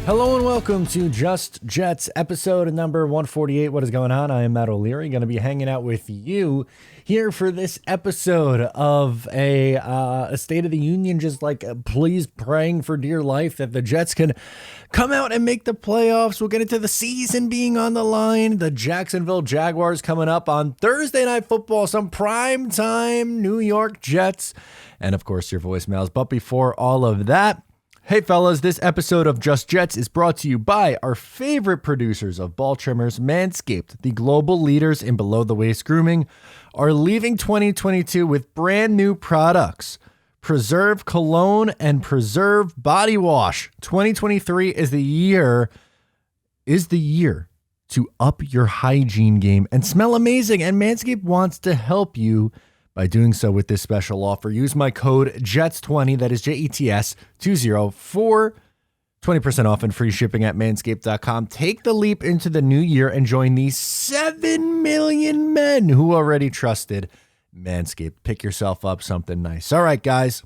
Hello and welcome to Just Jets, episode number 148. What is going on? I am Matt O'Leary, going to be hanging out with you here for this episode of a State of the Union, just like please praying for dear life that the Jets can come out and make the playoffs. We'll get into the season being on the line. The Jacksonville Jaguars coming up on Thursday Night Football, some prime time New York Jets, and of course your voicemails. But before all of that, hey fellas, this episode of Just Jets is brought to you by our favorite producers of ball trimmers, Manscaped. The global leaders in below-the-waist grooming are leaving 2022 with brand new products. Preserve Cologne and Preserve Body Wash. 2023 is the year to up your hygiene game and smell amazing, and Manscaped wants to help you by doing so with this special offer. Use my code JETS20, that is JETS20, for 20% off and free shipping at manscaped.com. Take the leap into the new year and join these 7 million men who already trusted Manscaped. Pick yourself up something nice. All right, guys.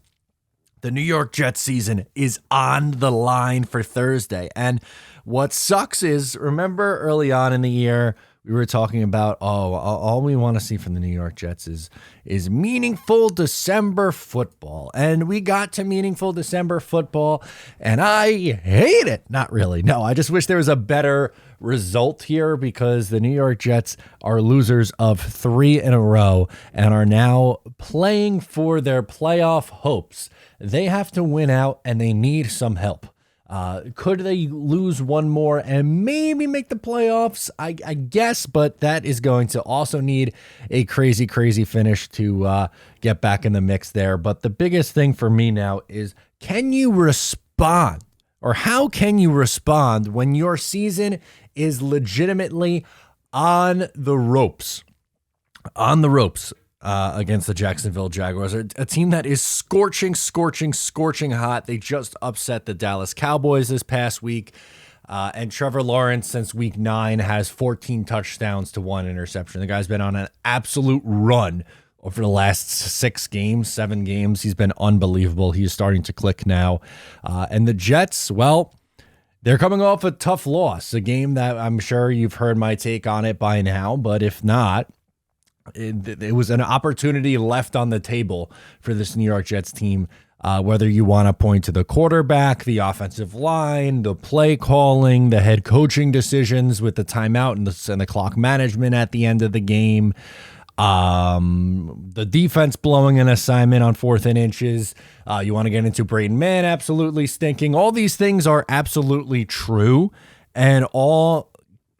The New York Jets season is on the line for Thursday. And what sucks is, remember early on in the year, we were talking about, all we want to see from the New York Jets is meaningful December football. And we got to meaningful December football, and I hate it. Not really. No, I just wish there was a better result here, because the New York Jets are losers of 3 in a row and are now playing for their playoff hopes. They have to win out, and they need some help. Could they lose one more and maybe make the playoffs? I guess, but that is going to also need a crazy, crazy finish to get back in the mix there. But the biggest thing for me now is, can you respond, or how can you respond when your season is legitimately on the ropes? On the ropes. Against the Jacksonville Jaguars, a team that is scorching hot. They just upset the Dallas Cowboys this past week. And Trevor Lawrence, since week 9, has 14 touchdowns to 1 interception. The guy's been on an absolute run over the last 7 games. He's been unbelievable. He's starting to click now. And the Jets, well, they're coming off a tough loss, a game that I'm sure you've heard my take on it by now. But if not, it was an opportunity left on the table for this New York Jets team, whether you want to point to the quarterback, the offensive line, the play calling, the head coaching decisions with the timeout and the clock management at the end of the game, the defense blowing an assignment on 4th and inches. You want to get into Braden Mann absolutely stinking. All these things are absolutely true, and all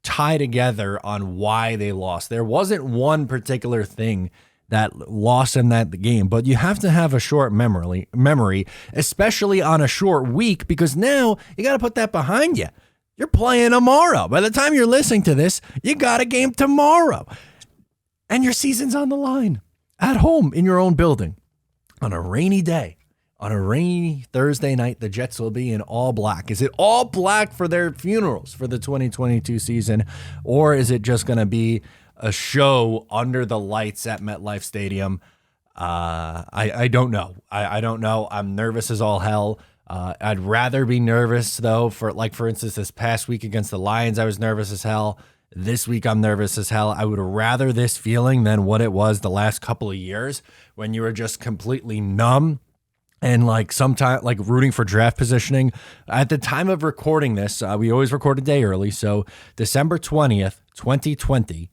tie together on why they lost. There wasn't one particular thing that lost in that game, but you have to have a short memory, especially on a short week, because now you got to put that behind you. You're playing tomorrow. By the time you're listening to this, you got a game tomorrow, and your season's on the line at home in your own building on a rainy day. On a rainy Thursday night, the Jets will be in all black. Is it all black for their funerals for the 2022 season, or is it just going to be a show under the lights at MetLife Stadium? I don't know. I don't know. I'm nervous as all hell. I'd rather be nervous, though, for instance, this past week against the Lions, I was nervous as hell. This week, I'm nervous as hell. I would rather this feeling than what it was the last couple of years when you were just completely numb. And sometimes rooting for draft positioning. At the time of recording this, we always record a day early. So December 20th, 2020,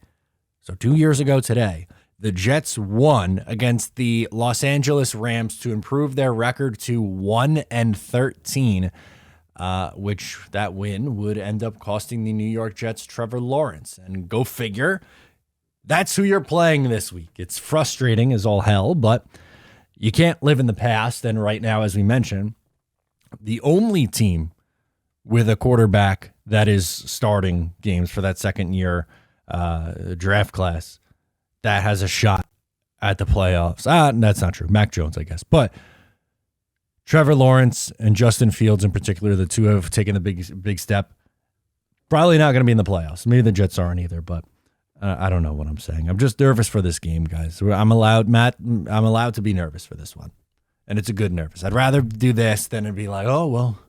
so 2 years ago today, the Jets won against the Los Angeles Rams to improve their record to 1-13, which that win would end up costing the New York Jets Trevor Lawrence. And go figure, that's who you're playing this week. It's frustrating as all hell, but you can't live in the past. And right now, as we mentioned, the only team with a quarterback that is starting games for that second year draft class that has a shot at the playoffs. That's not true. Mac Jones, I guess. But Trevor Lawrence and Justin Fields in particular, the two have taken a big step. Probably not going to be in the playoffs. Maybe the Jets aren't either, but I don't know what I'm saying. I'm just nervous for this game, guys. I'm allowed to be nervous for this one. And it's a good nervous. I'd rather do this than it'd be like, oh, well,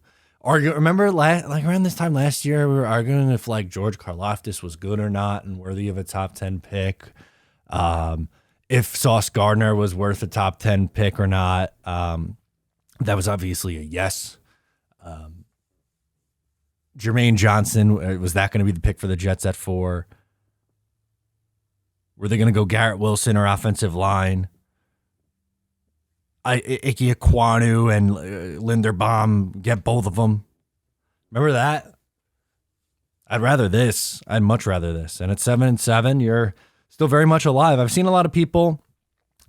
Remember, like around this time last year, we were arguing if like George Karlaftis was good or not and worthy of a top 10 pick. If Sauce Gardner was worth a top 10 pick or not. That was obviously a yes. Jermaine Johnson, was that going to be the pick for the Jets at 4? Were they going to go Garrett Wilson or offensive line? Ike Ekwonu and Linderbaum, get both of them. Remember that? I'd much rather this. And at 7-7, you're still very much alive. I've seen a lot of people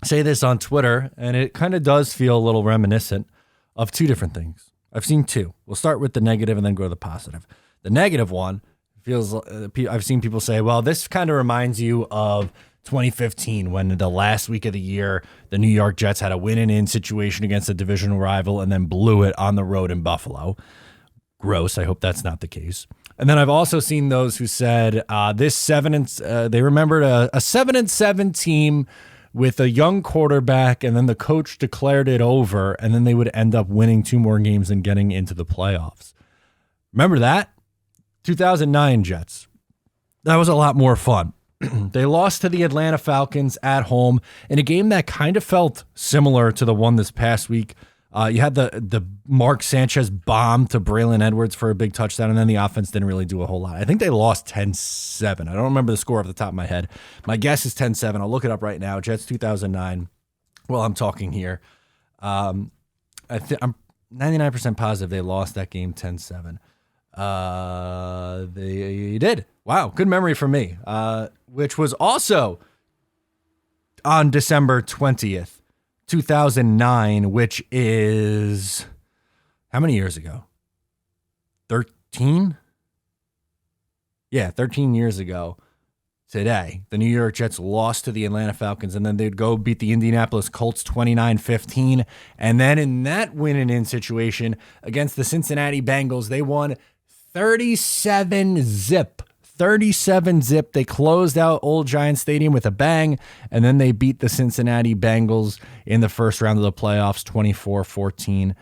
say this on Twitter, and it kind of does feel a little reminiscent of two different things. I've seen two. We'll start with the negative and then go to the positive. The negative one feels, I've seen people say, well, this kind of reminds you of 2015 when the last week of the year, the New York Jets had a win-and-in situation against a divisional rival and then blew it on the road in Buffalo. Gross. I hope that's not the case. And then I've also seen those who said they remembered a 7-7 team with a young quarterback, and then the coach declared it over, and then they would end up winning 2 more games and getting into the playoffs. Remember that? 2009 Jets. That was a lot more fun. They lost to the Atlanta Falcons at home in a game that kind of felt similar to the one this past week. You had the Mark Sanchez bomb to Braylon Edwards for a big touchdown, and then the offense didn't really do a whole lot. I think they lost 10-7. I don't remember the score off the top of my head. My guess is 10-7. I'll look it up right now. Jets 2009. Well, I'm talking here. I'm 99% positive they lost that game 10-7. They did. Wow, good memory for me. Which was also on December 20th. 2009, which is how many years ago? 13? Yeah, 13 years ago today. The New York Jets lost to the Atlanta Falcons, and then they'd go beat the Indianapolis Colts 29-15. And then in that win-and-in situation against the Cincinnati Bengals, they won 37-zip. 37-zip. They closed out Old Giant Stadium with a bang, and then they beat the Cincinnati Bengals in the first round of the playoffs, 24-14.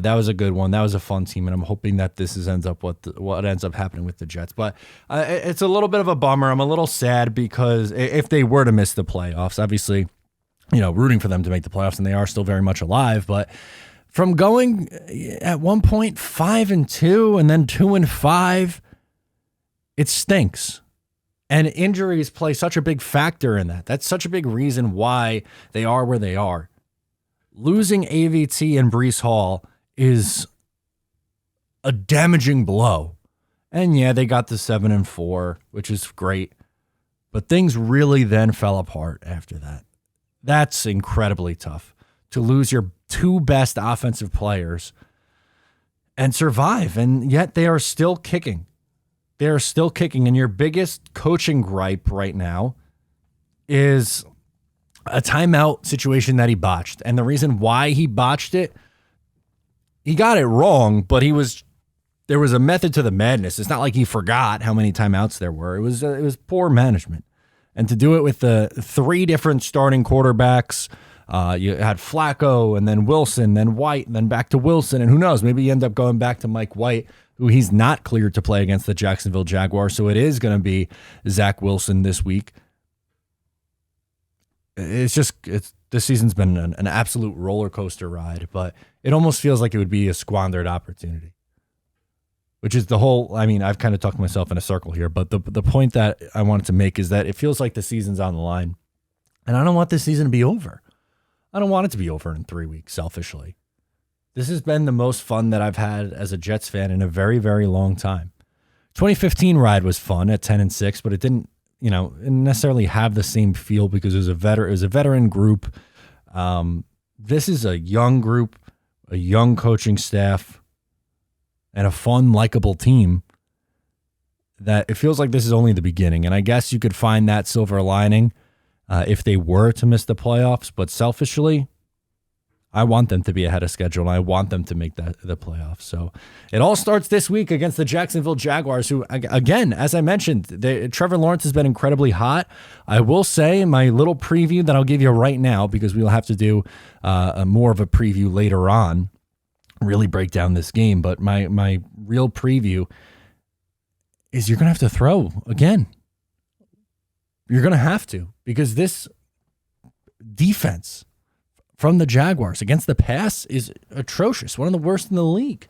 That was a good one. That was a fun team, and I'm hoping that this ends up what ends up happening with the Jets. But it's a little bit of a bummer. I'm a little sad because if they were to miss the playoffs, obviously, rooting for them to make the playoffs, and they are still very much alive. But from going at one point 5-2 and then 2-5. It stinks. And injuries play such a big factor in that. That's such a big reason why they are where they are. Losing AVT and Breece Hall is a damaging blow. And yeah, they got the 7-4, which is great. But things really then fell apart after that. That's incredibly tough to lose your 2 best offensive players and survive. And yet they are still kicking. They're still kicking, and your biggest coaching gripe right now is a timeout situation that he botched. And the reason why he botched it, he got it wrong, but there was a method to the madness. It's not like he forgot how many timeouts there were. It was poor management. And to do it with the 3 different starting quarterbacks, you had Flacco and then Wilson, then White, and then back to Wilson. And who knows, maybe you end up going back to Mike White, who he's not cleared to play against the Jacksonville Jaguars. So it is going to be Zach Wilson this week. This season's been an absolute roller coaster ride, but it almost feels like it would be a squandered opportunity, which is I've kind of talked myself in a circle here, but the point that I wanted to make is that it feels like the season's on the line, and I don't want this season to be over. I don't want it to be over in 3 weeks, selfishly. This has been the most fun that I've had as a Jets fan in a very, very long time. 2015 ride was fun at 10-6, but it didn't, necessarily have the same feel because it was a veteran group. This is a young group, a young coaching staff, and a fun, likable team that it feels like this is only the beginning. And I guess you could find that silver lining if they were to miss the playoffs, but selfishly, I want them to be ahead of schedule, and I want them to make the playoffs. So it all starts this week against the Jacksonville Jaguars, who, again, as I mentioned, Trevor Lawrence has been incredibly hot. I will say in my little preview that I'll give you right now, because we'll have to do more of a preview later on, really break down this game. But my real preview is you're going to have to throw again. You're going to have to, because this defense from the Jaguars against the pass is atrocious, one of the worst in the league.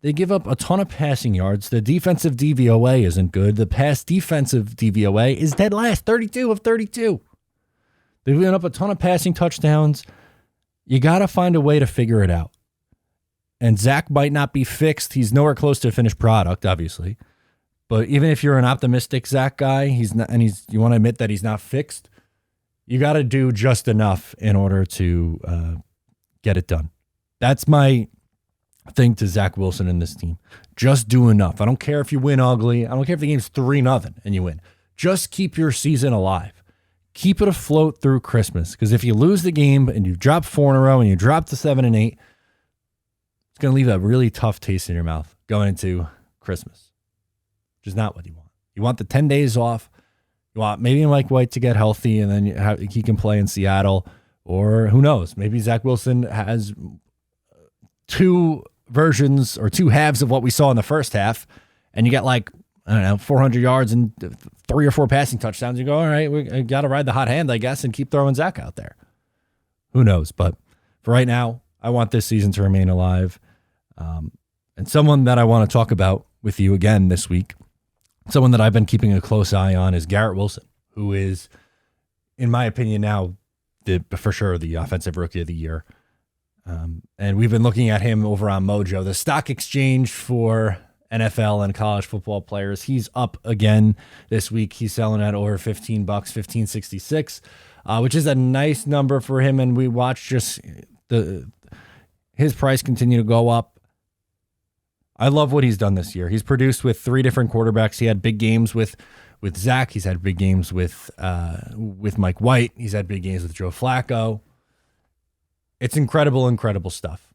They give up a ton of passing yards. The defensive DVOA isn't good. The pass defensive DVOA is dead last, 32 of 32. They've given up a ton of passing touchdowns. You got to find a way to figure it out. And Zach might not be fixed. He's nowhere close to a finished product, obviously. But even if you're an optimistic Zach guy, he's not, and you want to admit that he's not fixed, you got to do just enough in order to get it done. That's my thing to Zach Wilson and this team. Just do enough. I don't care if you win ugly. I don't care if the game's 3-0 and you win. Just keep your season alive. Keep it afloat through Christmas. Because if you lose the game and you drop 4 in a row and you drop to 7 and 8, it's going to leave a really tough taste in your mouth going into Christmas. Which is not what you want. You want the 10 days off. You want maybe Mike White to get healthy and then he can play in Seattle. Or who knows? Maybe Zach Wilson has 2 versions or 2 halves of what we saw in the first half. And you get 400 yards and 3 or 4 passing touchdowns. You go, all right, we got to ride the hot hand, I guess, and keep throwing Zach out there. Who knows? But for right now, I want this season to remain alive. And someone that I want to talk about with you again this week, someone that I've been keeping a close eye on, is Garrett Wilson, who is, in my opinion now, for sure the offensive rookie of the year. And we've been looking at him over on Mojo, the stock exchange for NFL and college football players. He's up again this week. He's selling at over $15, $15.66, which is a nice number for him. And we watched just his price continue to go up. I love what he's done this year. He's produced with 3 different quarterbacks. He had big games with Zach. He's had big games with Mike White. He's had big games with Joe Flacco. It's incredible stuff.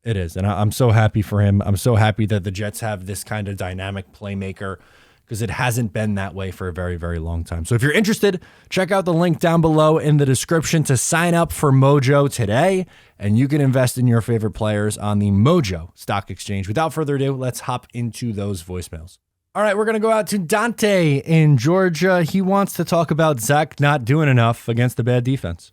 It is. And I'm so happy for him. I'm so happy that the Jets have this kind of dynamic playmaker, because it hasn't been that way for a very, very long time. So if you're interested, check out the link down below in the description to sign up for Mojo today, and you can invest in your favorite players on the Mojo Stock Exchange. Without further ado, let's hop into those voicemails. All right, we're going to go out to Dante in Georgia. He wants to talk about Zach not doing enough against the bad defense.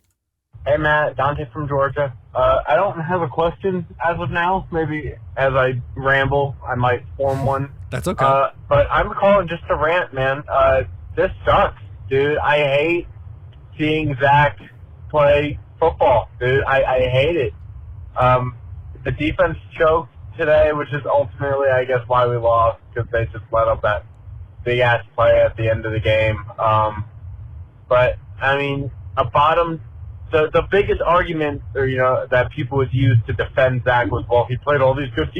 Hey, Matt, Dante from Georgia. I don't have a question as of now. Maybe as I ramble, I might form one. That's okay. But I'm calling just to rant, man. This sucks, dude. I hate seeing Zach play football, dude. I hate it. The defense choked today, which is ultimately, I guess, why we lost, because they just let up that big-ass play at the end of the game. But, I mean, the biggest argument that people would use to defend Zach was, well, he played all these good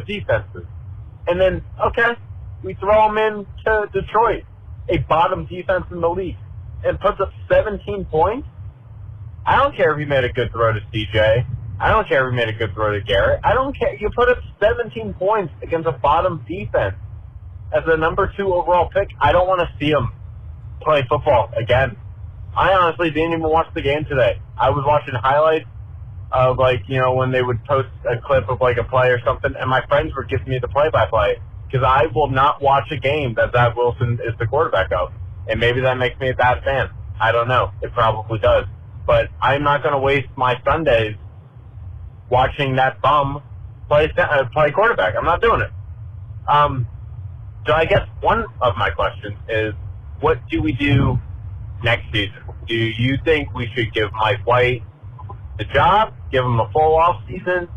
defenses. And then, okay, we throw him into Detroit, a bottom defense in the league, and puts up 17 points. I don't care if he made a good throw to CJ. I don't care if he made a good throw to Garrett. I don't care. You put up 17 points against a bottom defense as the number 2 overall pick. I don't want to see him play football again. I honestly didn't even watch the game today. I was watching highlights of, when they would post a clip of, a play or something, and my friends were giving me the play-by-play, because I will not watch a game that Zach Wilson is the quarterback of. And maybe that makes me a bad fan. I don't know. It probably does. But I'm not going to waste my Sundays watching that bum play quarterback. I'm not doing it. So I guess one of my questions is, what do we do next season? Do you think we should give Mike White the job, give him a full off season,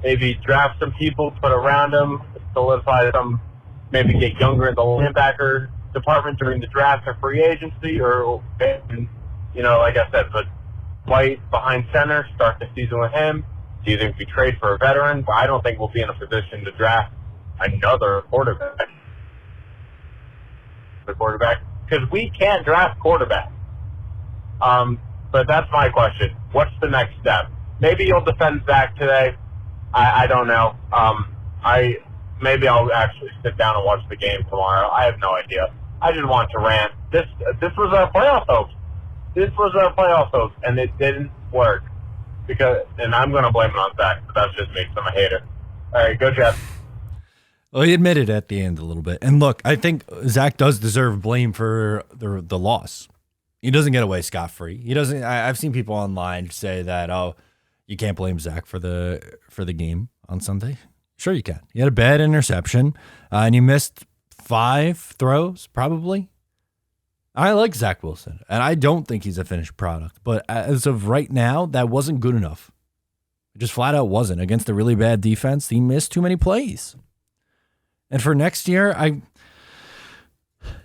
maybe draft some people, put around him, solidify some, maybe get younger in the linebacker department during the draft or free agency, or, like I said, put White behind center, start the season with him? Do you think we trade for a veteran? But I don't think we'll be in a position to draft another quarterback. Because we can't draft quarterback. But that's my question. What's the next step? Maybe you'll defend Zach today. I don't know. Maybe I'll actually sit down and watch the game tomorrow. I have no idea. I just want to rant. This was our playoff hopes. And it didn't work. and I'm going to blame it on Zach, but that's just me because I'm a hater. All right, go Jets. Well, he admitted at the end a little bit. And look, I think Zach does deserve blame for the loss. He doesn't get away scot-free. He doesn't. I've seen people online say that, oh, you can't blame Zach for the game on Sunday. Sure you can. He had a bad interception, and he missed 5 throws, probably. I like Zach Wilson, and I don't think he's a finished product. But as of right now, that wasn't good enough. It just flat out wasn't. Against a really bad defense, he missed too many plays. And for next year,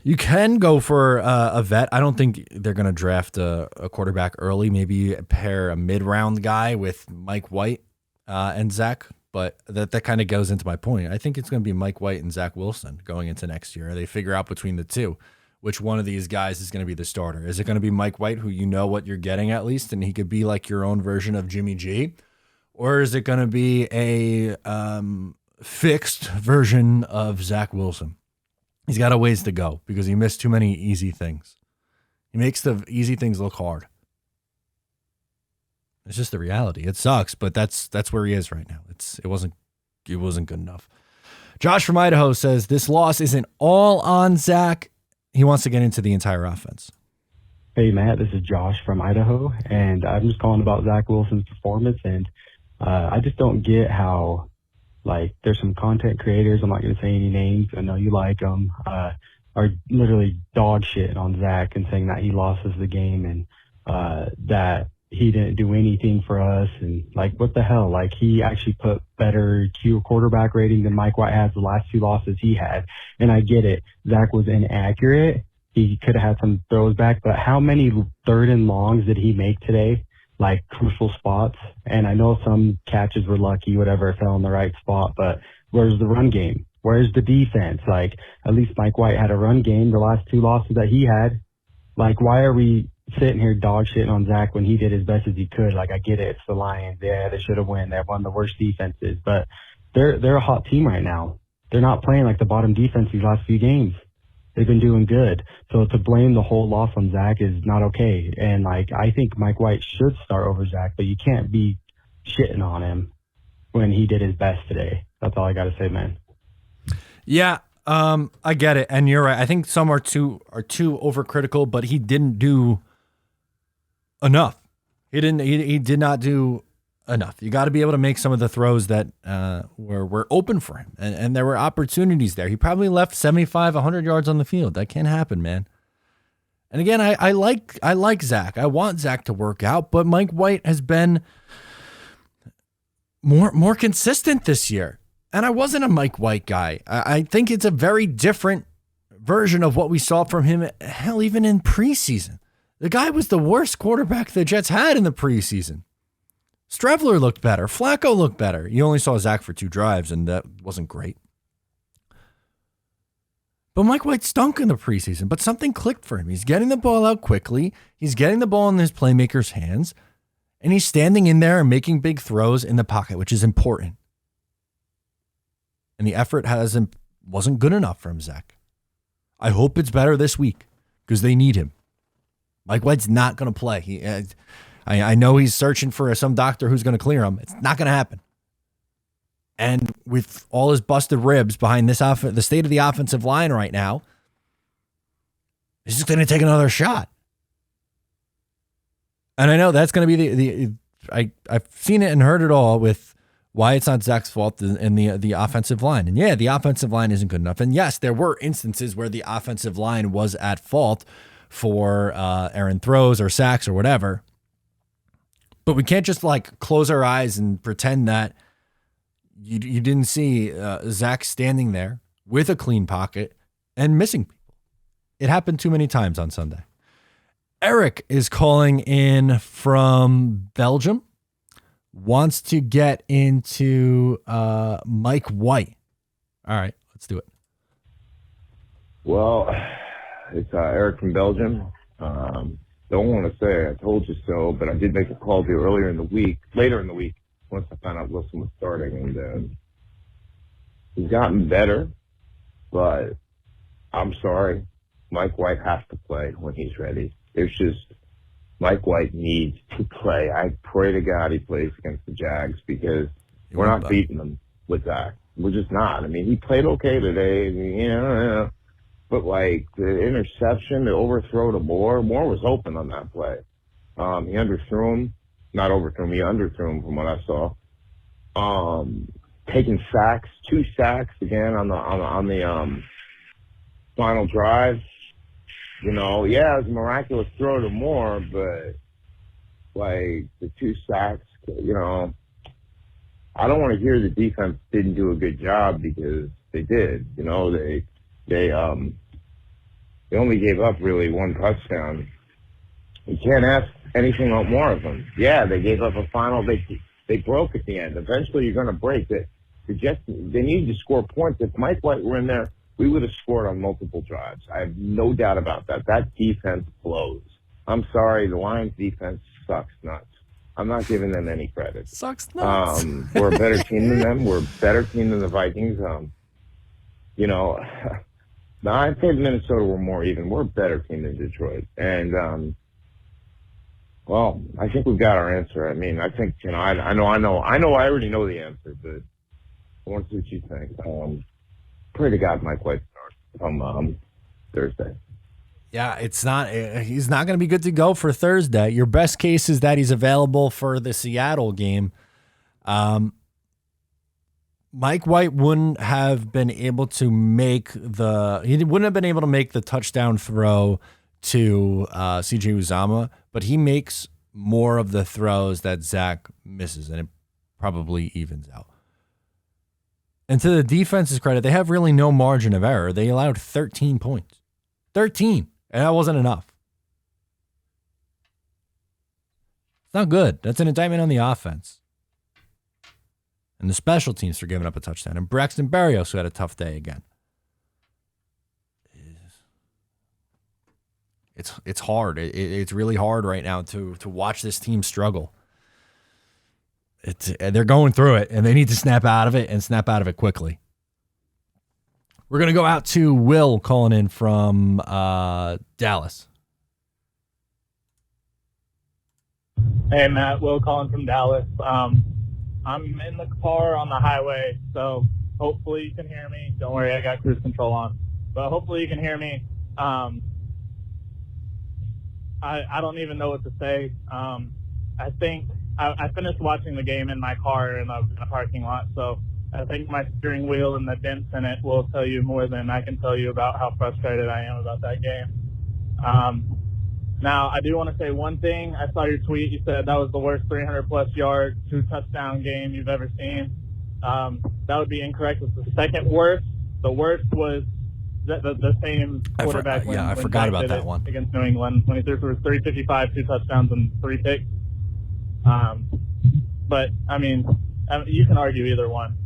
you can go for a vet. I don't think they're going to draft a quarterback early. Maybe pair a mid-round guy with Mike White and Zach. But that kind of goes into my point. I think it's going to be Mike White and Zach Wilson going into next year. They figure out between the two which one of these guys is going to be the starter. Is it going to be Mike White, who you know what you're getting at least, and he could be like your own version of Jimmy G? Or is it going to be a fixed version of Zach Wilson? He's got a ways to go because he missed too many easy things. He makes the easy things look hard. It's just the reality. It sucks, but that's where he is right now. It wasn't good enough. Josh from Idaho says this loss isn't all on Zach. He wants to get into the entire offense. Hey, Matt, this is Josh from Idaho, and I'm just calling about Zach Wilson's performance, and I just don't get how, like, there's some content creators, I'm not going to say any names, I know you like them, are literally dog shitting on Zach and saying that he lost us the game and that he didn't do anything for us. And, like, what the hell? Like, he actually put better quarterback rating than Mike White has the last 2 losses he had. And I get it. Zach was inaccurate. He could have had some throws back, but how many 3rd and longs did he make today? Like, crucial spots. And I know some catches were lucky, whatever, fell in the right spot, but where's the run game? Where's the defense? Like, at least Mike White had a run game the last 2 losses that he had. Like, why are we sitting here dog shitting on Zach when he did as best as he could? Like, I get it. It's the Lions. Yeah, they should have won. They're one of the worst defenses, but they're a hot team right now. They're not playing like the bottom defense these last few games. They've been doing good. So to blame the whole loss on Zach is not okay. And, like, I think Mike White should start over Zach, but you can't be shitting on him when he did his best today. That's all I got to say, man. Yeah, I get it, and you're right. I think some are too overcritical, but he didn't do enough. He did not do enough. You got to be able to make some of the throws that were open for him, and there were opportunities there. He probably left 75, 100 yards on the field. That can't happen, man. And again, I like Zach. I want Zach to work out, but Mike White has been more consistent this year. And I wasn't a Mike White guy. I think it's a very different version of what we saw from him, hell, even in preseason. The guy was the worst quarterback the Jets had in the preseason. Strevler looked better. Flacco looked better. You only saw Zach for 2 drives, and that wasn't great. But Mike White stunk in the preseason, but something clicked for him. He's getting the ball out quickly. He's getting the ball in his playmakers' hands, and he's standing in there and making big throws in the pocket, which is important. And the effort wasn't good enough from Zach. I hope it's better this week because they need him. Mike White's not going to play. I know he's searching for some doctor who's going to clear him. It's not going to happen. And with all his busted ribs behind the state of the offensive line right now, he's just going to take another shot. And I know that's going to be I've seen it and heard it all with why it's not Zach's fault in the offensive line. And yeah, the offensive line isn't good enough. And yes, there were instances where the offensive line was at fault for errant throws or sacks or whatever. But we can't just like close our eyes and pretend that you didn't see Zach standing there with a clean pocket and missing people. It happened too many times on Sunday. Eric is calling in from Belgium. Wants to get into Mike White. All right, let's do it. Well, it's Eric from Belgium. Don't want to say I told you so, but I did make a call to you later in the week, once I found out Wilson was starting. And he's gotten better, but I'm sorry. Mike White has to play when he's ready. There's just Mike White needs to play. I pray to God he plays against the Jags because we're not beating them with Zach. We're just not. I mean, he played okay today, but like the interception, the overthrow to Moore was open on that play. He underthrew him. Not overthrew him, he underthrew him from what I saw. Taking sacks, 2 sacks again on the final drive. It was a miraculous throw to Moore, but like the 2 sacks, I don't want to hear the defense didn't do a good job because they did. They only gave up really 1 touchdown. You can't ask anything more of them. Yeah, they gave up a final. They broke at the end. Eventually, you're going to break. They need to score points. If Mike White were in there, we would have scored on multiple drives. I have no doubt about that. That defense blows. I'm sorry, the Lions defense sucks nuts. I'm not giving them any credit. Sucks nuts. We're a better team than them. We're a better team than the Vikings. I'd say Minnesota were more even. We're a better team than Detroit. And, well, I think we've got our answer. I mean, I think, I already know the answer, but I want to see what you think. Pray to God Mike White starts from Thursday. Yeah, he's not going to be good to go for Thursday. Your best case is that he's available for the Seattle game. Mike White wouldn't have been able to make the touchdown throw to CJ Uzomah, but he makes more of the throws that Zach misses, and it probably evens out. And to the defense's credit, they have really no margin of error. They allowed 13 points. 13. And that wasn't enough. It's not good. That's an indictment on the offense. And the special teams for giving up a touchdown. And Braxton Berrios, who had a tough day again. It's hard. It's really hard right now to watch this team struggle. They're going through it, and they need to snap out of it and snap out of it quickly. We're going to go out to Will calling in from Dallas. Hey, Matt. Will calling from Dallas. I'm in the car on the highway, so hopefully you can hear me. Don't worry, I got cruise control on. But hopefully you can hear me. I don't even know what to say. I think I finished watching the game in my car in a parking lot, so I think my steering wheel and the dents in it will tell you more than I can tell you about how frustrated I am about that game. Now, I do want to say one thing. I saw your tweet. You said that was the worst 300-plus yard, 2-touchdown game you've ever seen. That would be incorrect. It's the second worst. The worst was the same quarterback. I forgot about that one. Against New England when he threw for 355, 2 touchdowns, and 3 picks. But, I mean, you can argue either one.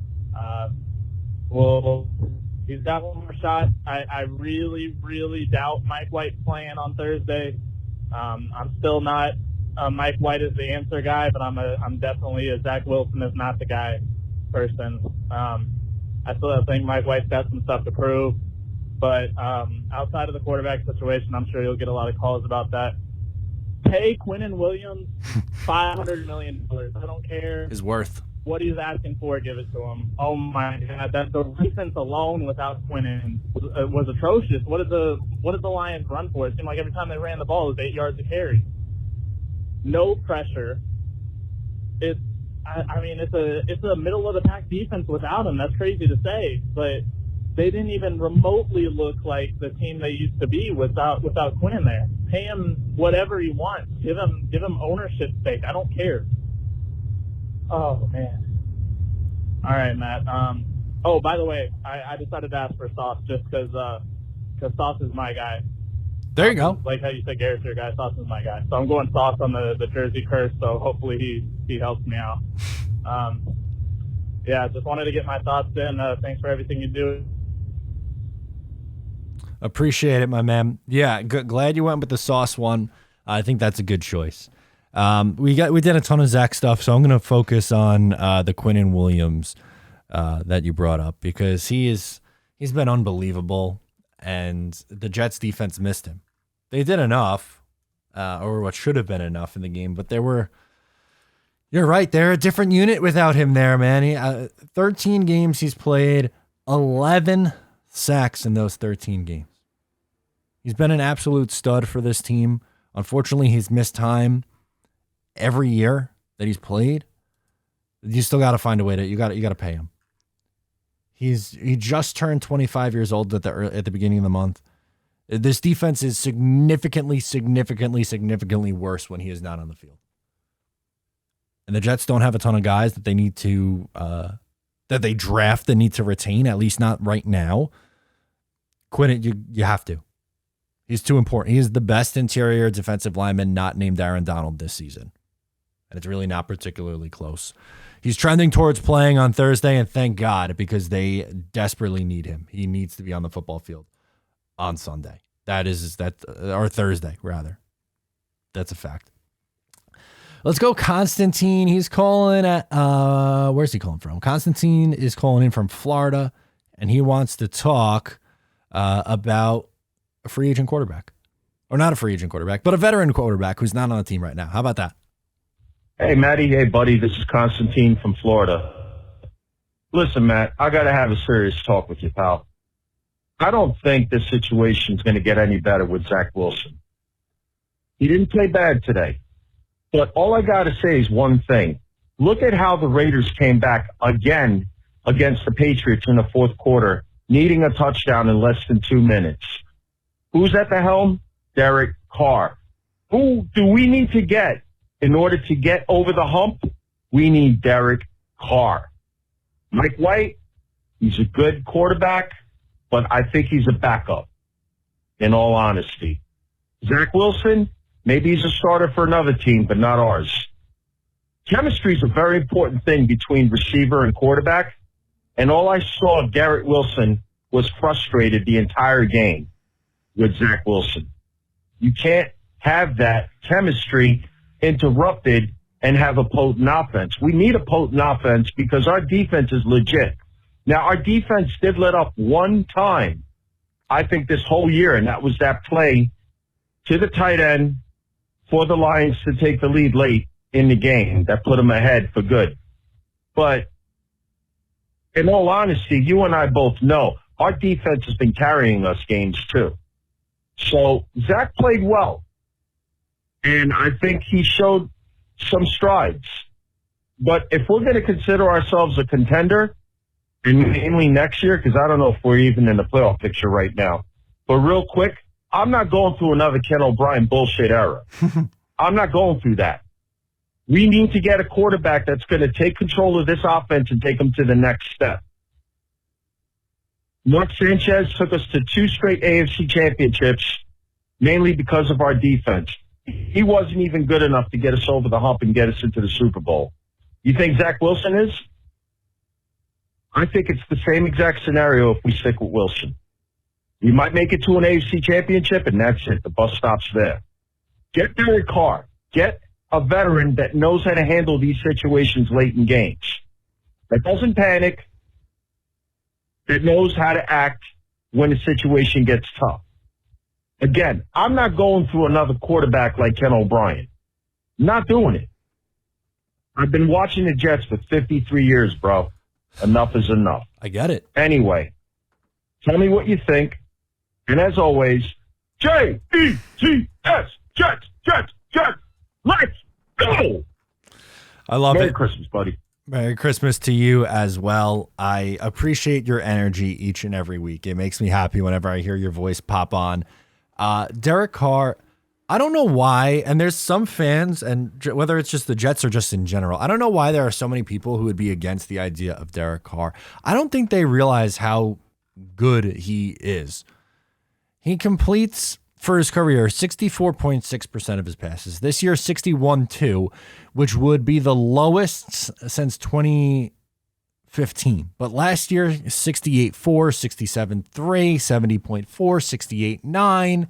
Well, he's got one more shot. I really, really doubt Mike White's playing on Thursday. I'm still not Mike White is the answer guy, but I'm definitely a Zach Wilson is not the guy person. I still think Mike White's got some stuff to prove, but outside of the quarterback situation, I'm sure you'll get a lot of calls about that. Pay Quinnen Williams $500 million. I don't care. His worth. What he's asking for, give it to him. Oh my God, the defense alone without Quinnen was atrocious. What did the Lions run for? It seemed like every time they ran the ball, it was 8 yards a carry. No pressure. It's a middle of the pack defense without him. That's crazy to say, but they didn't even remotely look like the team they used to be without Quinnen there. Pay him whatever he wants. Give him ownership stake. I don't care. Oh, man. All right, Matt. Oh, by the way, I decided to ask for Sauce just because Sauce is my guy. There you go. Like how you said Garrett's your guy, Sauce is my guy. So I'm going Sauce on the jersey curse, so hopefully he helps me out. Yeah, just wanted to get my thoughts in. Thanks for everything you do. Appreciate it, my man. Yeah, glad you went with the Sauce one. I think that's a good choice. We did a ton of Zach stuff, so I'm going to focus on the Quinnen Williams that you brought up because he's been unbelievable, and the Jets defense missed him. They did enough. or what should have been enough in the game. But you're right, they're a different unit without him there, man. 13 games he's played, 11 sacks in those 13 games. He's been an absolute stud for this team. Unfortunately, he's missed time every year that he's played. You still got to find a way to you got to pay him. He just turned 25 years old at the beginning of the month. This defense is significantly worse when he is not on the field. And the Jets don't have a ton of guys that they need to that they draft and need to retain, at least not right now. Quit it, you have to. He's too important. He is the best interior defensive lineman not named Aaron Donald this season. And it's really not particularly close. He's trending towards playing on Thursday, and thank God, because they desperately need him. He needs to be on the football field on Sunday. Or Thursday, rather. That's a fact. Let's go Constantine. He's calling at, where's he calling from? Constantine is calling in from Florida, and he wants to talk about a free agent quarterback. Or not a free agent quarterback, but a veteran quarterback who's not on the team right now. How about that? Hey, Matty. Hey, buddy. This is Constantine from Florida. Listen, Matt, I got to have a serious talk with you, pal. I don't think this situation is going to get any better with Zach Wilson. He didn't play bad today. But all I got to say is one thing. Look at how the Raiders came back again against the Patriots in the fourth quarter, needing a touchdown in less than 2 minutes. Who's at the helm? Derek Carr. Who do we need to get in order to get over the hump? We need Derek Carr. Mike White, he's a good quarterback, but I think he's a backup, in all honesty. Zach Wilson, maybe he's a starter for another team, but not ours. Chemistry is a very important thing between receiver and quarterback, and all I saw of Garrett Wilson was frustrated the entire game with Zach Wilson. You can't have that chemistry interrupted and have a potent offense. We need a potent offense because our defense is legit. Now, our defense did let up one time, I think, this whole year, and that was that play to the tight end for the Lions to take the lead late in the game that put them ahead for good. But in all honesty, you and I both know our defense has been carrying us games too. So Zach played well, and I think he showed some strides. But if we're going to consider ourselves a contender, and mainly next year, because I don't know if we're even in the playoff picture right now, but real quick, I'm not going through another Ken O'Brien bullshit era. I'm not going through that. We need to get a quarterback that's going to take control of this offense and take them to the next step. Mark Sanchez took us to 2 straight AFC championships, mainly because of our defense. He wasn't even good enough to get us over the hump and get us into the Super Bowl. You think Zach Wilson is? I think it's the same exact scenario if we stick with Wilson. We might make it to an AFC championship, and that's it. The bus stops there. Get Derek Carr. Get a veteran that knows how to handle these situations late in games, that doesn't panic, that knows how to act when the situation gets tough. Again, I'm not going through another quarterback like Ken O'Brien. Not doing it. I've been watching the Jets for 53 years, bro. Enough is enough. I get it. Anyway, tell me what you think. And as always, J-E-T-S, Jets, Jets, Jets. Let's go. I love it. Merry Christmas, buddy. Merry Christmas to you as well. I appreciate your energy each and every week. It makes me happy whenever I hear your voice pop on. Derek Carr, I don't know why, and there's some fans, and whether it's just the Jets or just in general, I don't know why there are so many people who would be against the idea of Derek Carr. I don't think they realize how good he is. He completes, for his career, 64.6% of his passes. This year, 61.2%, which would be the lowest since 2015. But last year, 68.4%, 67.3%, 70.4%, 68.9%.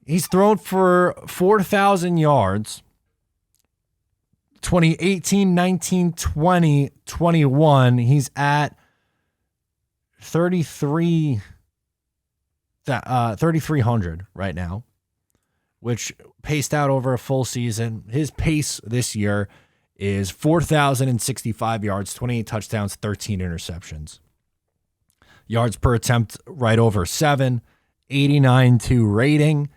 He's thrown for 4,000 yards. 2018, 19, 20, 21. He's at 3,300 right now, which paced out over a full season. His pace this year is 4,065 yards, 28 touchdowns, 13 interceptions. Yards per attempt right over 7, 89.2 rating.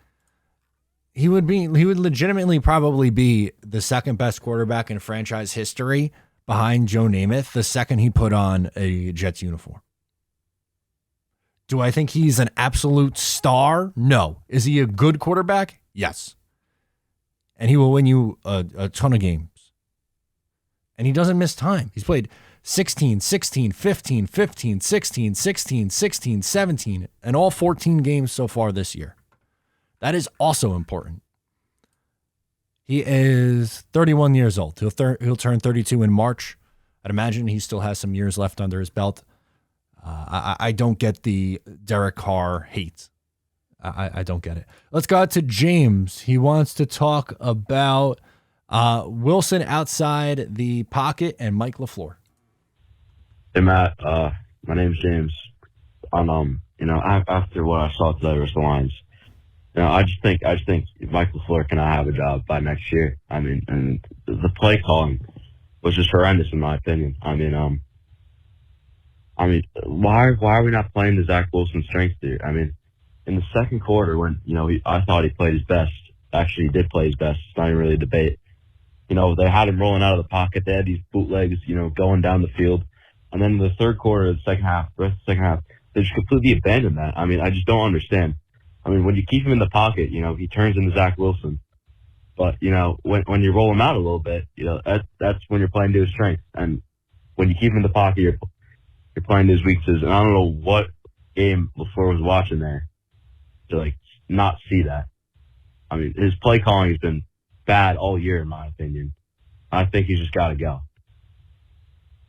He would legitimately probably be the second best quarterback in franchise history behind Joe Namath the second he put on a Jets uniform. Do I think he's an absolute star? No. Is he a good quarterback? Yes. And he will win you a ton of games. And he doesn't miss time. He's played 16, 16, 15, 15, 16, 16, 16, 17, and all 14 games so far this year. That is also important. He is 31 years old. He'll turn 32 in March. I'd imagine he still has some years left under his belt. I don't get the Derek Carr hate. I don't get it. Let's go out to James. He wants to talk about Wilson outside the pocket and Mike LaFleur. Hey Matt, my name's James. After what I saw today versus the Lions, I just think Mike LaFleur cannot have a job by next year. I mean, and the play calling was just horrendous in my opinion. Why are we not playing to Zach Wilson's strengths here? I mean, in the second quarter when I thought he played his best. Actually, he did play his best. It's not even really a debate. They had him rolling out of the pocket. They had these bootlegs, going down the field. And then in the third quarter, the rest of the second half, they just completely abandoned that. I mean, I just don't understand. I mean, when you keep him in the pocket, he turns into Zach Wilson. But, when you roll him out a little bit, that's when you're playing to his strengths. And when you keep him in the pocket, you're playing to his weaknesses. And I don't know what game LaFleur was watching there to, not see that. I mean, his play calling has been bad all year, in my opinion. I think he's just got to go.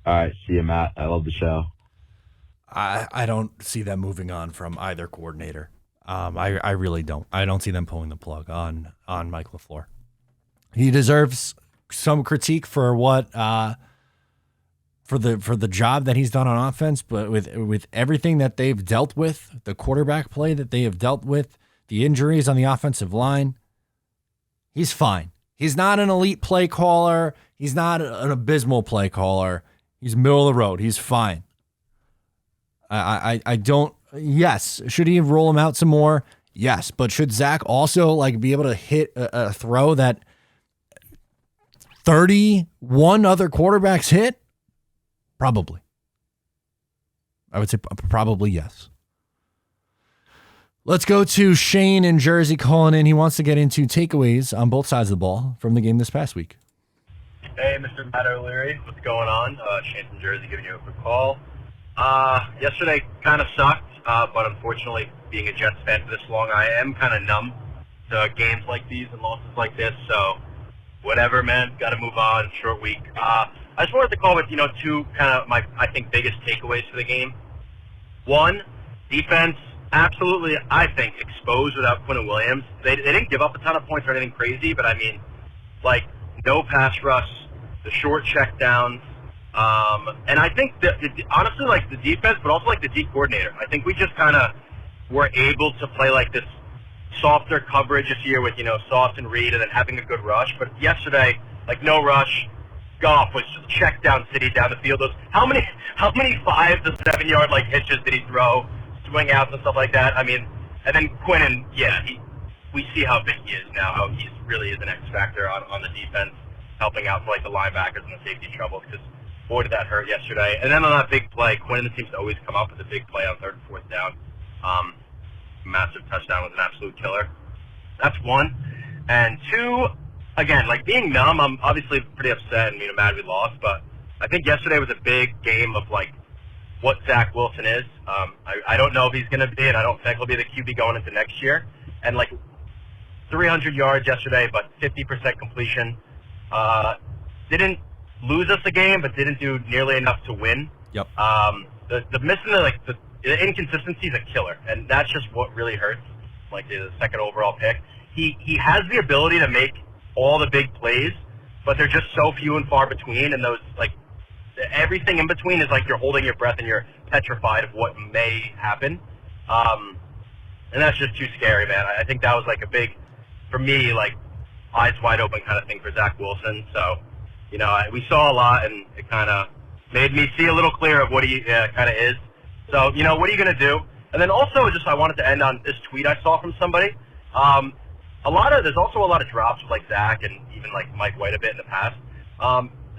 All right, see you, Matt. I love the show. I don't see them moving on from either coordinator. I really don't. I don't see them pulling the plug on Mike LaFleur. He deserves some critique for what for the job that he's done on offense, but with everything that they've dealt with, the quarterback play that they have dealt with, the injuries on the offensive line, he's fine. He's not an elite play caller. He's not an abysmal play caller. He's middle of the road. He's fine. I don't. Yes. Should he roll him out some more? Yes. But should Zach also be able to hit a throw that 31 other quarterbacks hit? Probably. I would say probably yes. Let's go to Shane in Jersey calling in. He wants to get into takeaways on both sides of the ball from the game this past week. Hey, Mr. Matt O'Leary. What's going on? Shane from Jersey giving you a quick call. Yesterday kind of sucked, but unfortunately, being a Jets fan for this long, I am kind of numb to games like these and losses like this. So, whatever, man. Got to move on. Short week. I just wanted to call with, two kind of my, I think, biggest takeaways for the game. One, defense, absolutely, I think, exposed without Quinn Williams. They didn't give up a ton of points or anything crazy, but I mean, no pass rush, the short check downs. And I think that, honestly, the defense, but also the D coordinator. I think we just kind of were able to play this softer coverage this year with, Sauce and Reed and then having a good rush. But yesterday, no rush. Goff was just check down city down the field. How many 5 to 7 yard hitches did he throw, swing outs and stuff like that? I mean, and then Quinn, we see how big he is now, how he really is an X factor on the defense, helping out for the linebackers and the safety troubles, because boy did that hurt yesterday. And then on that big play, Quinn seems to always come up with a big play on 3rd and 4th down. Massive touchdown was an absolute killer. That's one. And two, again, being numb, I'm obviously pretty upset and mad we lost, but I think yesterday was a big game of what Zach Wilson is. I don't know if he's going to be, and I don't think he'll be the QB going into next year. And 300 yards yesterday, but 50% completion. Didn't lose us a game, but didn't do nearly enough to win. Yep. The missing the inconsistency is a killer, and that's just what really hurts. The second overall pick, he has the ability to make all the big plays, but they're just so few and far between, and those everything in between is you're holding your breath and you're petrified of what may happen. And that's just too scary, man. I think that was a big, for me, eyes wide open kind of thing for Zach Wilson. So, we saw a lot, and it kind of made me see a little clearer of what he kind of is. So, what are you going to do? And then also, I wanted to end on this tweet I saw from somebody. There's also a lot of drops with like Zach and even like Mike White a bit in the past.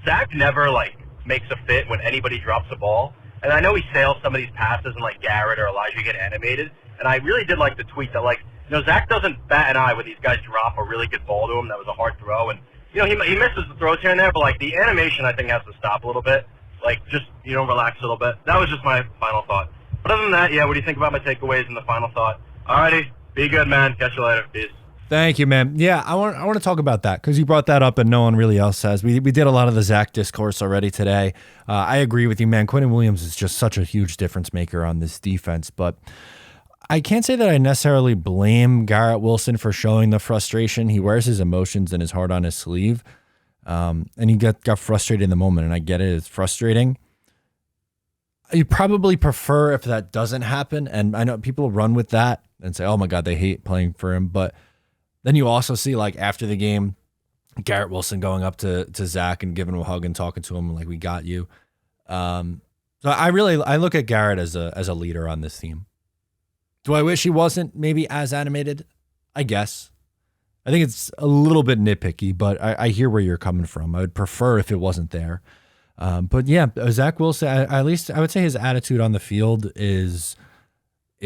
Zach never like makes a fit when anybody drops a ball. And I know he sails some of these passes and like Garrett or Elijah get animated. And I really did like the tweet that Zach doesn't bat an eye when these guys drop a really good ball to him that was a hard throw. And, he misses the throws here and there, but like the animation I think has to stop a little bit. Like just, relax a little bit. That was just my final thought. But other than that, yeah, what do you think about my takeaways and the final thought? Alrighty, be good, man. Catch you later. Peace. Thank you, man. Yeah, I want to talk about that because you brought that up and no one really else has. We did a lot of the Zach discourse already today. I agree with you, man. Quinnen Williams is just such a huge difference maker on this defense, but I can't say that I necessarily blame Garrett Wilson for showing the frustration. He wears his emotions and his heart on his sleeve, and he got frustrated in the moment, and I get it. It's frustrating. You probably prefer if that doesn't happen, and I know people run with that and say, oh my God, they hate playing for him, but then you also see, like, after the game, Garrett Wilson going up to Zach and giving him a hug and talking to him like, we got you. So I look at Garrett as a leader on this team. Do I wish he wasn't maybe as animated? I guess. I think it's a little bit nitpicky, but I hear where you're coming from. I would prefer if it wasn't there. But yeah, Zach Wilson, at least I would say his attitude on the field is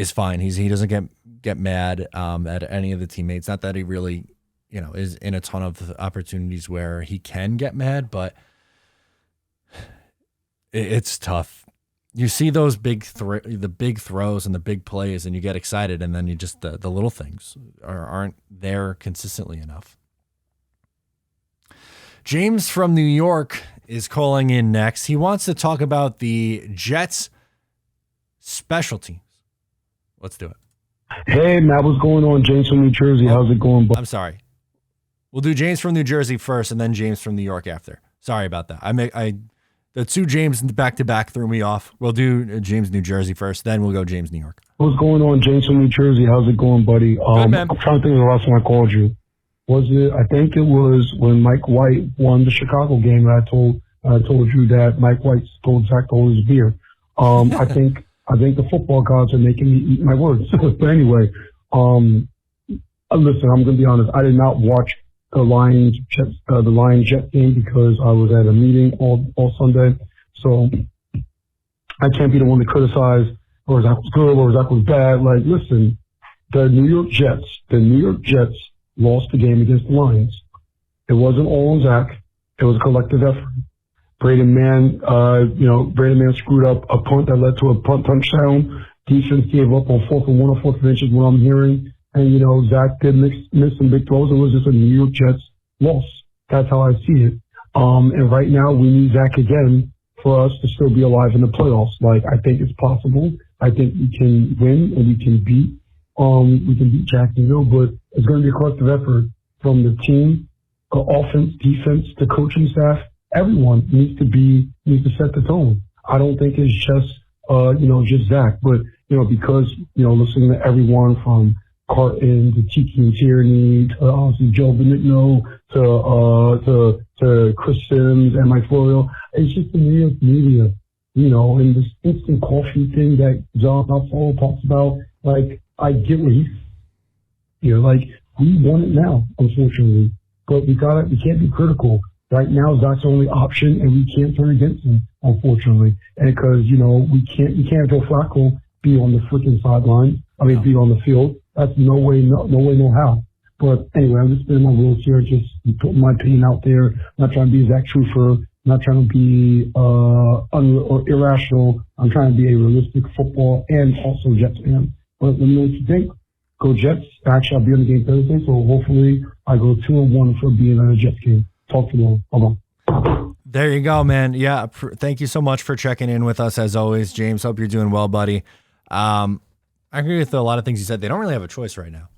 fine. He doesn't get mad at any of the teammates. Not that he really, is in a ton of opportunities where he can get mad, but it's tough. You see those the big throws and the big plays, and you get excited, and then you just the little things aren't there consistently enough. James from New York is calling in next. He wants to talk about the Jets special teams. Let's do it. Hey, Matt, what's going on? James from New Jersey. How's it going? I'm sorry. We'll do James from New Jersey first and then James from New York after. Sorry about that. The two James back-to-back threw me off. We'll do James New Jersey first, then we'll go James New York. What's going on? James from New Jersey. How's it going, buddy? Good, man. I'm trying to think of the last time I called you. I think it was when Mike White won the Chicago game, and I told you that Mike White told Zach to hold his beer. I think the football gods are making me eat my words. But anyway, listen, I'm going to be honest. I did not watch the Lions Jet game because I was at a meeting all Sunday. So I can't be the one to criticize or Zach was good or Zach was bad. Like, listen, the New York Jets lost the game against the Lions. It wasn't all on Zach. It was a collective effort. Braden Mann screwed up a punt that led to a punt touchdown. Defense gave up on 4th and 1 or 4th and inches, what I'm hearing. And, Zach did miss some big throws. It was just a New York Jets loss. That's how I see it. And right now we need Zach again for us to still be alive in the playoffs. Like, I think it's possible. I think we can win and we can beat Jacksonville, but it's going to be a collective effort from the team, offense, defense, the coaching staff. Everyone needs to set the tone. I don't think it's just Zach, but, because, listening to everyone from Carton to Tiki and Tierney to obviously Joe Benigno to Chris Sims and Mike Florio, it's just the New York media, and this instant coffee thing that John Buffalo talks about. Like, I get what he's like, we want it now, unfortunately, but we can't be critical. Right now, Zach's the only option, and we can't turn against him, unfortunately. And because, we can't Joe Flacco be on the freaking sideline. Be on the field. That's no way, no how. But anyway, I'm just spinning my wheels here, just putting my opinion out there. I'm not trying to be Zach Truther. I'm not trying to be or irrational. I'm trying to be a realistic football and also Jets fan. But let me know what you think. Go Jets. Actually, I'll be on the game Thursday, so hopefully I go 2-1 for being on a Jets game. Talk to you all. Bye-bye. There you go, man. Yeah, thank you so much for checking in with us as always, James. Hope you're doing well, buddy. I agree with a lot of things you said. They don't really have a choice right now.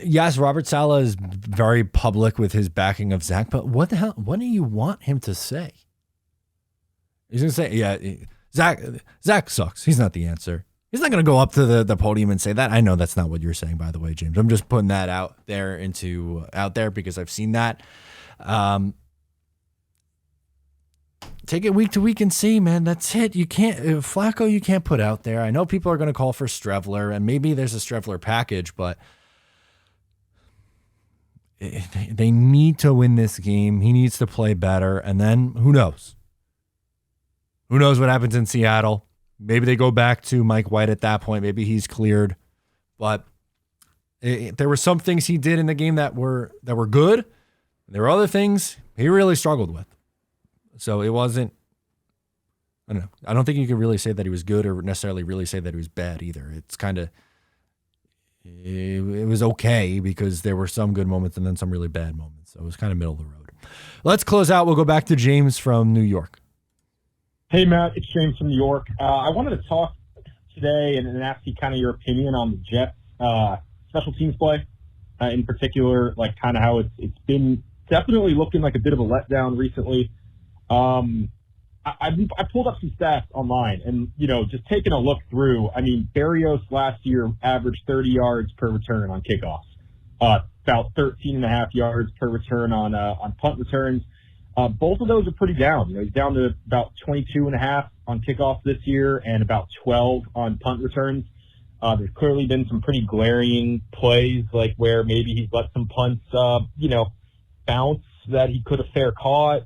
Yes, Robert Saleh is very public with his backing of Zach, but what the hell? What do you want him to say? He's gonna say, "Yeah, Zach sucks. He's not the answer." He's not going to go up to the podium and say that. I know that's not what you're saying, by the way, James. I'm just putting that out there because I've seen that. Take it week to week and see, man. That's it. You can't Flacco. You can't put out there. I know people are going to call for Strevler, and maybe there's a Strevler package, but they need to win this game. He needs to play better, and then who knows? Who knows what happens in Seattle? Maybe they go back to Mike White at that point. Maybe he's cleared, but there were some things he did in the game that were good. There were other things he really struggled with. So it wasn't, I don't know. I don't think you could really say that he was good or necessarily really say that he was bad either. It's kind of, it was okay because there were some good moments and then some really bad moments. So it was kind of middle of the road. Let's close out. We'll go back to James from New York. Hey, Matt, it's James from New York. I wanted to talk today and ask you kind of your opinion on the Jets special teams play, in particular, like kind of how it's been definitely looking like a bit of a letdown recently. I pulled up some stats online and, just taking a look through, I mean, Berrios last year averaged 30 yards per return on kickoffs, about 13.5 yards per return on punt returns. Both of those are pretty down. He's down to about 22.5 on kickoffs this year and about 12 on punt returns. There's clearly been some pretty glaring plays, like where maybe he's let some punts, bounce that he could have fair caught.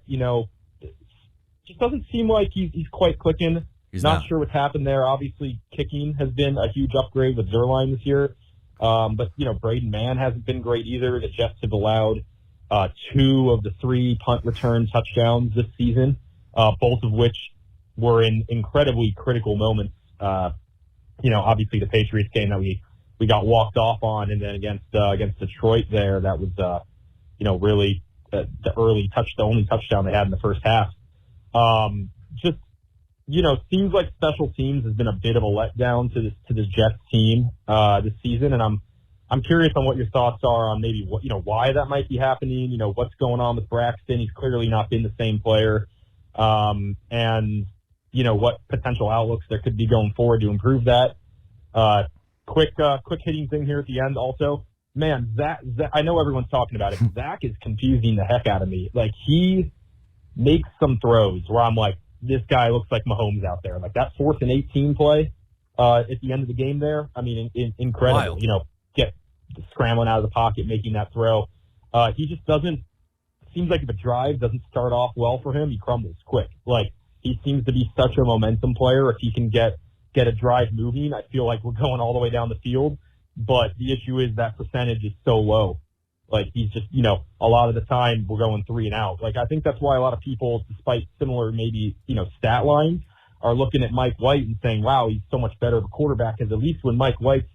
Just doesn't seem like he's quite clicking. He's not sure what's happened there. Obviously, kicking has been a huge upgrade with Zerline this year. But Braden Mann hasn't been great either. The Jets have allowed 2 of the 3 punt return touchdowns this season, both of which were in incredibly critical moments. Obviously the Patriots game that we got walked off on, and then against Detroit there, that was really the only touchdown they had in the first half. Seems like special teams has been a bit of a letdown to this Jets team this season, and I'm curious on what your thoughts are on maybe why that might be happening. What's going on with Braxton? He's clearly not been the same player, and what potential outlooks there could be going forward to improve that. Quick hitting thing here at the end. Also, man, Zach, I know everyone's talking about it. Zach is confusing the heck out of me. Like, he makes some throws where I'm like, this guy looks like Mahomes out there. Like that 4th and 18 play at the end of the game there. I mean, incredible. Wild. Get scrambling out of the pocket, making that throw. He just seems like if a drive doesn't start off well for him, he crumbles quick. Like, he seems to be such a momentum player. If he can get a drive moving, I feel like we're going all the way down the field. But the issue is that percentage is so low. Like, he's just, a lot of the time we're going 3 and out. Like, I think that's why a lot of people, despite similar maybe, stat lines, are looking at Mike White and saying, wow, he's so much better of a quarterback. Because at least when Mike White's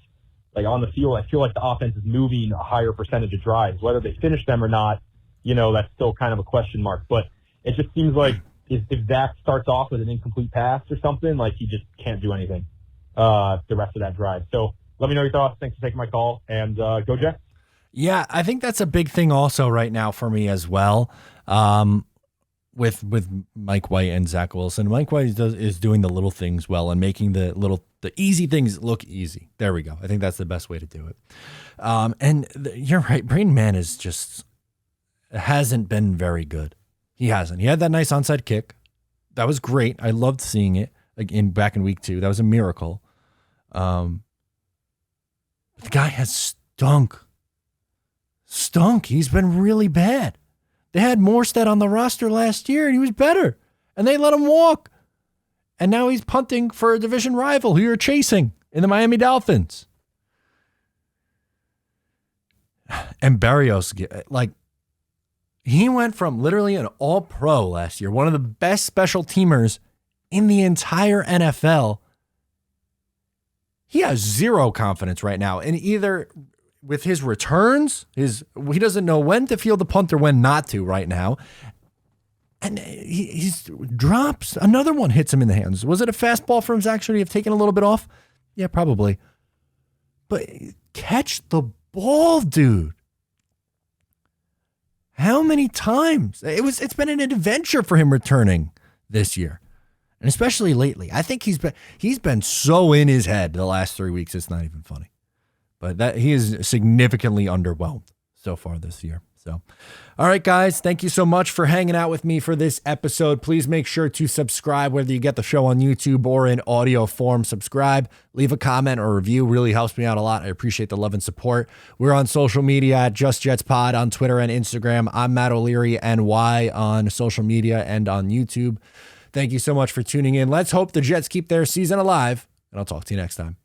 on the field, I feel like the offense is moving a higher percentage of drives. Whether they finish them or not, that's still kind of a question mark. But it just seems like if Zach starts off with an incomplete pass or something, like, he just can't do anything the rest of that drive. So let me know your thoughts. Thanks for taking my call, and go Jets. Yeah, I think that's a big thing also right now for me as well. With Mike White and Zach Wilson. Mike White is doing the little things well and making the easy things look easy. There we go. I think that's the best way to do it. You're right. Braden Mann hasn't been very good. He hasn't. He had that nice onside kick. That was great. I loved seeing it back in week 2. That was a miracle. The guy has stunk. He's been really bad. They had Morstead on the roster last year, and he was better. And they let him walk. And now he's punting for a division rival who you're chasing in the Miami Dolphins. And Berrios, he went from literally an all-pro last year, one of the best special teamers in the entire NFL. He has zero confidence right now. And either with his returns, he doesn't know when to field the punt or when not to right now. And he drops. Another one hits him in the hands. Was it a fastball from Zach? Should he have taken a little bit off? Yeah, probably. But catch the ball, dude. How many times? It's been an adventure for him returning this year. And especially lately. I think he's been so in his head the last 3 weeks, it's not even funny. But that he is significantly underwhelmed so far this year. So, all right, guys, thank you so much for hanging out with me for this episode. Please make sure to subscribe, whether you get the show on YouTube or in audio form. Subscribe, leave a comment or review. Really helps me out a lot. I appreciate the love and support. We're on social media at Just Jets Pod on Twitter and Instagram. I'm Matt O'Leary, NY, on social media and on YouTube. Thank you so much for tuning in. Let's hope the Jets keep their season alive, and I'll talk to you next time.